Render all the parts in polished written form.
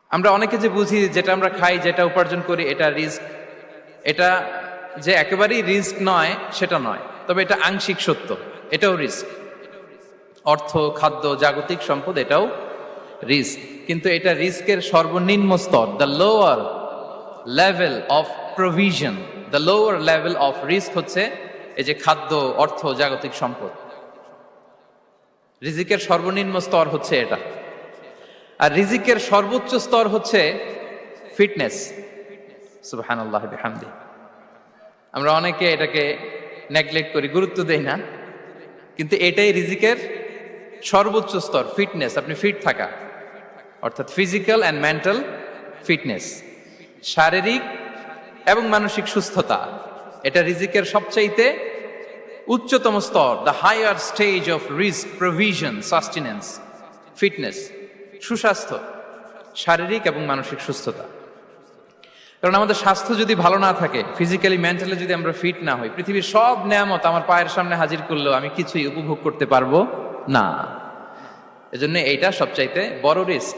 আমরা অনেকে যে বুঝি যেটা আমরা খাই, যেটা উপার্জন করি এটা রিস্ক, এটা যে একেবারেই রিস্ক নয় সেটা নয়, তবে এটা আংশিক সত্য, এটাও রিস্ক। অর্থ, খাদ্য, জাগতিক সম্পদ এটাও রিস্ক, কিন্তু এটা রিস্কের সর্বনিম্ন স্তর, the lower level of provision, the lower level of risk হচ্ছে এই যে খাদ্য, অর্থ, জাগতিক সম্পদ। রিজিকের সর্বনিম্ন স্তর হচ্ছে এটা। আর রিজিকের সর্বোচ্চ স্তর হচ্ছে ফিটনেস। সুবহানাল্লাহ বিহামদি। আমরা অনেকে এটাকে নেগলেক্ট করি, গুরুত্ব দেই না, কিন্তু এটাই রিজিকের সর্বোচ্চ স্তর, ফিটনেস। আপনি ফিট থাকা, অর্থাৎ ফিজিক্যাল অ্যান্ড মেন্টাল ফিটনেস, শারীরিক এবং মানসিক সুস্থতা, এটা রিজিকের সবচাইতে উচ্চতম স্তর, the higher stage of risk, provision, sustenance, fitness, সুস্বাস্থ্য, শারীরিক এবং মানসিক সুস্থতা। কারণ আমাদের স্বাস্থ্য যদি ভালো না থাকে, ফিজিক্যালি মেন্টালি যদি আমরা ফিট না হই, পৃথিবীর সব নেয়ামত আমার পায়ের সামনে হাজির করলেও আমি কিছুই উপভোগ করতে পারবো না। এজন্য এইটা সবচাইতে বড় রিস্ক।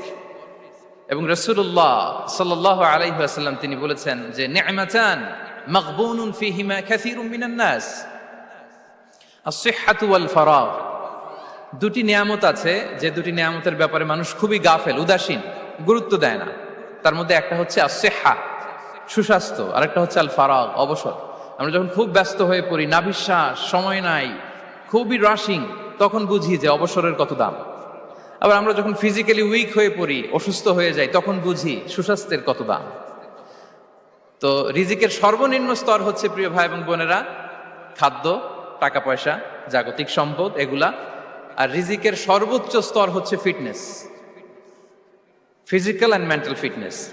এবং রাসূলুল্লাহ সাল্লাল্লাহু আলাইহি ওয়াসাল্লাম তিনি বলেছেন যে নি'মাতান মাগবুনুন ফীহিমা কাসীরুম মিনান নাস, আস-সিহহাতু ওয়াল ফারাগ। দুটি নিয়ামত আছে যে দুটি নিয়ামতের ব্যাপারে মানুষ খুবই গাফেল, উদাসীন, গুরুত্ব দেয় না। তার মধ্যে একটা হচ্ছে আস-সিহহা, সুস্বাস্থ্য, আর একটা হচ্ছে আল ফারাগ, অবসর। আমরা যখন খুব ব্যস্ত হয়ে পড়ি, নাভিশ্বাস, সময় নাই, খুবই রাশিং, তখন বুঝি যে অবসরের কত দাম। আবার আমরা যখন ফিজিক্যালি উইক হয়ে পড়ি, অসুস্থ হয়ে যাই, তখন বুঝি সুস্বাস্থ্যের কত দাম। তো রিজিকের সর্বনিম্ন স্তর হচ্ছে, প্রিয় ভাই এবং বোনেরা, খাদ্য, টাকা পয়সা, জাগতিক সম্পদ, এগুলা। আর রিজিকের সর্বোচ্চ স্তর হচ্ছে fitness, physical and mental fitness.